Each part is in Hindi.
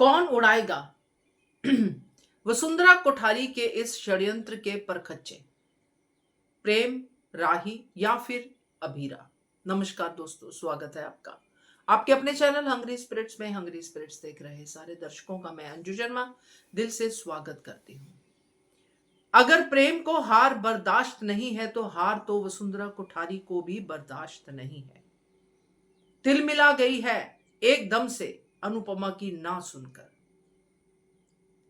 कौन उड़ाएगा वसुंधरा कोठारी के इस षड्यंत्र के परखच्चे? प्रेम, राही या फिर अभीरा? नमस्कार दोस्तों, स्वागत है आपका आपके अपने चैनल हंग्री स्पिरिट्स में। हंग्री स्पिरिट्स देख रहे सारे दर्शकों का मैं अंजू शर्मा दिल से स्वागत करती हूँ। अगर प्रेम को हार बर्दाश्त नहीं है तो हार तो वसुंधरा कोठारी को भी बर्दाश्त नहीं है। तिलमिला गई है एकदम से अनुपमा की ना सुनकर।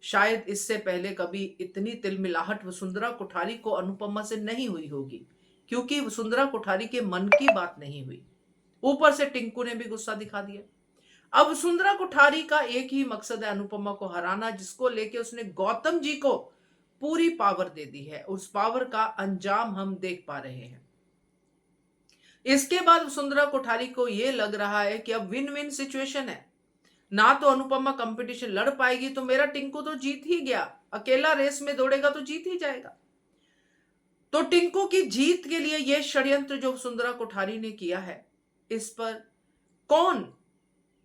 शायद इससे पहले कभी इतनी तिलमिलाहट वसुंधरा कोठारी को अनुपमा से नहीं हुई होगी, क्योंकि वसुंधरा कोठारी के मन की बात नहीं हुई। ऊपर से टिंकू ने भी गुस्सा दिखा दिया। अब वसुंधरा कोठारी का एक ही मकसद है, अनुपमा को हराना, जिसको लेके उसने गौतम जी को पूरी पावर दे दी है। उस पावर का अंजाम हम देख पा रहे हैं। इसके बाद वसुंधरा कोठारी को यह लग रहा है कि अब विन विन सिचुएशन है। ना तो अनुपमा कंपटीशन लड़ पाएगी तो मेरा टिंकू तो जीत ही गया, अकेला रेस में दौड़ेगा तो जीत ही जाएगा। तो टिंकू की जीत के लिए यह षड्यंत्र जो वसुंधरा कोठारी ने किया है, इस पर कौन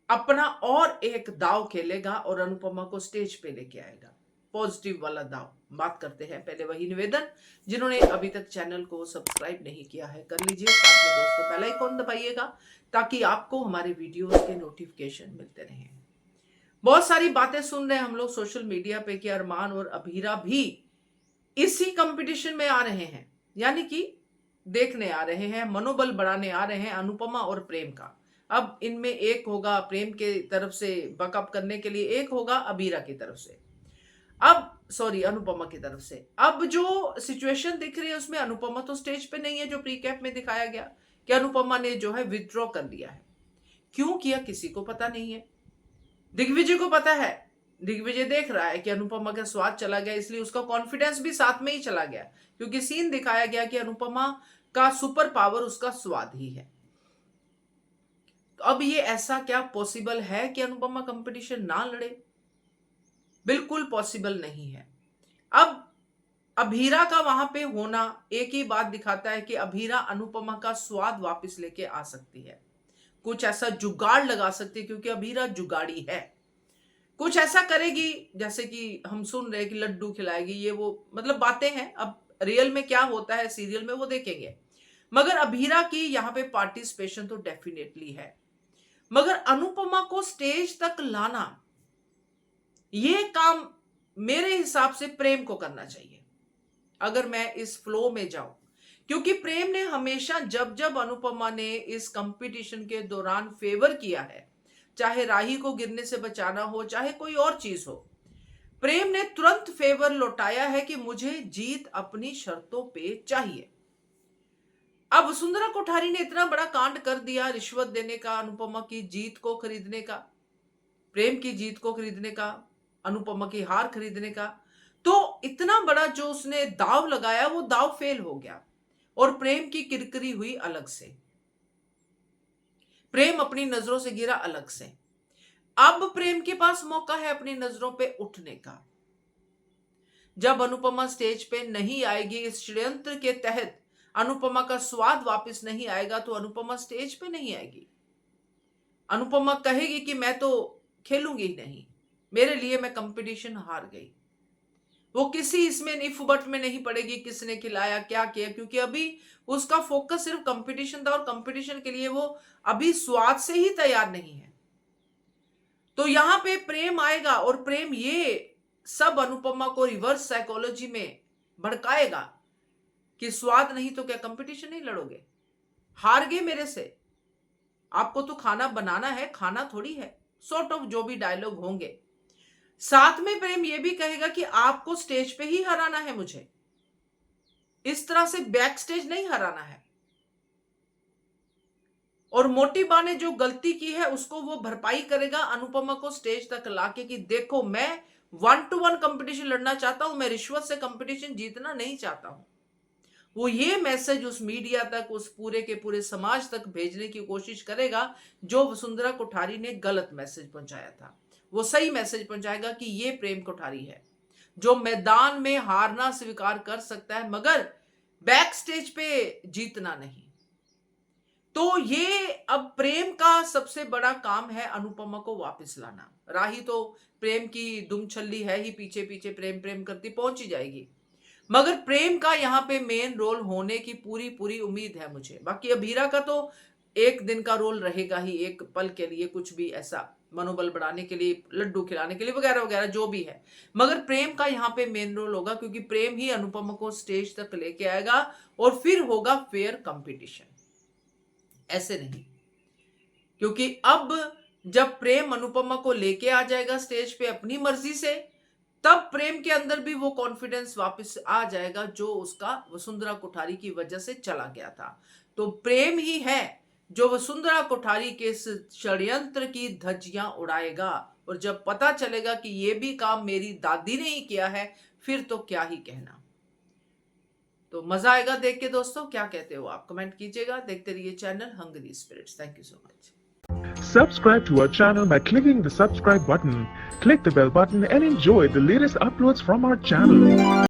अपना और एक दाव खेलेगा और अनुपमा को स्टेज पे लेके आएगा, पॉजिटिव वाला दाव। बात करते हैं। पहले वही निवेदन, जिन्होंने अभी तक चैनल को सब्सक्राइब नहीं किया है कर लीजिए, साथ में दोस्तों बेल आइकॉन दबाइएगा ताकि आपको हमारे वीडियोस के नोटिफिकेशन मिलते रहें। बहुत सारी बातें सुन रहे हैं हम लोग सोशल मीडिया पे कि अरमान और अभीरा भी इसी कंपटीशन में आ रहे हैं, यानी कि देखने आ रहे हैं, मनोबल बढ़ाने आ रहे हैं अनुपमा और प्रेम का। अब इनमें एक होगा प्रेम के तरफ से बैकअप करने के लिए, एक होगा अभीरा की तरफ से, अब सॉरी अनुपमा की तरफ से। अब जो सिचुएशन दिख रही है उसमें अनुपमा तो स्टेज पे नहीं है, जो प्री कैप में दिखाया गया कि अनुपमा ने जो है विथड्रॉ कर लिया है। क्यों किया किसी को पता नहीं है, दिग्विजय को पता है। दिग्विजय देख रहा है कि अनुपमा का स्वाद चला गया, इसलिए उसका कॉन्फिडेंस भी साथ में ही चला गया, क्योंकि सीन दिखाया गया कि अनुपमा का सुपर पावर उसका स्वाद ही है। तो अब ये ऐसा क्या पॉसिबल है कि अनुपमा कंपटीशन ना लड़े? बिल्कुल पॉसिबल नहीं है। अब अभीरा का वहां पे होना एक ही बात दिखाता है कि अभीरा अनुपमा का स्वाद वापस लेके आ सकती है, कुछ ऐसा जुगाड़ लगा सकती है, क्योंकि अभीरा जुगाड़ी है। कुछ ऐसा करेगी जैसे कि हम सुन रहे हैं कि लड्डू खिलाएगी, ये वो मतलब बातें हैं। अब रियल में क्या होता है सीरियल में वो देखेंगे। मगर अभीरा की यहाँ पे पार्टिसिपेशन तो डेफिनेटली है, मगर अनुपमा को स्टेज तक लाना, ये काम मेरे हिसाब से प्रेम को करना चाहिए, अगर मैं इस फ्लो में जाऊं। क्योंकि प्रेम ने हमेशा जब जब अनुपमा ने इस कंपटीशन के दौरान फेवर किया है, चाहे राही को गिरने से बचाना हो, चाहे कोई और चीज हो, प्रेम ने तुरंत फेवर लौटाया है कि मुझे जीत अपनी शर्तों पे चाहिए। अब वसुंधरा कोठारी ने इतना बड़ा कांड कर दिया, रिश्वत देने का, अनुपमा की जीत को खरीदने का, प्रेम की जीत को खरीदने का, अनुपमा की हार खरीदने का। तो इतना बड़ा जो उसने दाव लगाया वो दाव फेल हो गया और प्रेम की किरकिरी हुई अलग से। प्रेम अपनी नजरों से गिरा अलग से। अब प्रेम के पास मौका है अपनी नजरों पे उठने का। जब अनुपमा स्टेज पे नहीं आएगी, इस षड्यंत्र के तहत अनुपमा का स्वाद वापस नहीं आएगा, तो अनुपमा स्टेज पे नहीं आएगी। अनुपमा कहेगी कि मैं तो खेलूंगी ही नहीं, मेरे लिए मैं कंपटीशन हार गई। वो किसी इसमें इफ बट में नहीं पड़ेगी किसने खिलाया क्या किया, क्योंकि अभी उसका फोकस सिर्फ कंपटीशन था और कंपटीशन के लिए वो अभी स्वाद से ही तैयार नहीं है। तो यहां पे प्रेम आएगा और प्रेम ये सब अनुपमा को रिवर्स साइकोलॉजी में भड़काएगा कि स्वाद नहीं तो क्या कंपटीशन नहीं लड़ोगे, हार गए मेरे से, आपको तो खाना बनाना है, खाना थोड़ी है, सॉर्ट ऑफ जो भी डायलॉग होंगे। साथ में प्रेम ये भी कहेगा कि आपको स्टेज पे ही हराना है, मुझे इस तरह से बैक स्टेज नहीं हराना है। और मोटी बा ने जो गलती की है उसको वो भरपाई करेगा अनुपमा को स्टेज तक लाके कि देखो मैं 1-to-1 कंपटीशन लड़ना चाहता हूं, मैं रिश्वत से कंपटीशन जीतना नहीं चाहता हूं। वो ये मैसेज उस मीडिया तक, उस पूरे के पूरे समाज तक भेजने की कोशिश करेगा जो वसुंधरा कोठारी ने गलत मैसेज पहुंचाया था, वो सही मैसेज पहुंचाएगा कि ये प्रेम कोठारी है जो मैदान में हारना स्वीकार कर सकता है मगर बैक स्टेज पे जीतना नहीं। तो तो ये अब प्रेम का सबसे बड़ा काम है अनुपमा को वापस लाना। राही तो प्रेम की दुमछल्ली है ही, पीछे पीछे प्रेम प्रेम करती पहुंच ही जाएगी, मगर प्रेम का यहाँ पे मेन रोल होने की पूरी पूरी उम्मीद है मुझे। बाकी अभीरा का तो एक दिन का रोल रहेगा ही, एक पल के लिए, कुछ भी ऐसा मनोबल बढ़ाने के लिए, लड्डू खिलाने के लिए, वगैरह वगैरह जो भी है। मगर प्रेम का यहाँ पे मेन रोल होगा, क्योंकि प्रेम ही अनुपमा को स्टेज तक लेके आएगा और फिर होगा फेयर कंपटीशन, ऐसे नहीं। क्योंकि अब जब प्रेम अनुपमा को लेके आ जाएगा स्टेज पे अपनी मर्जी से, तब प्रेम के अंदर भी वो कॉन्फिडेंस वापस आ जाएगा जो उसका वसुंधरा कोठारी की वजह से चला गया था। तो प्रेम ही है जो वसुंधरा कोठारी के इस षड्यंत्र की धज्जियां उड़ाएगा, और जब पता चलेगा कि ये भी काम मेरी दादी ने ही किया है, फिर तो क्या ही कहना। तो मजा आएगा देख के। दोस्तों क्या कहते हो आप, कमेंट कीजिएगा। देखते रहिए channel hungry spirits. Thank you so much. Subscribe to our channel by clicking the subscribe button. Click the bell button and enjoy the latest uploads from our channel.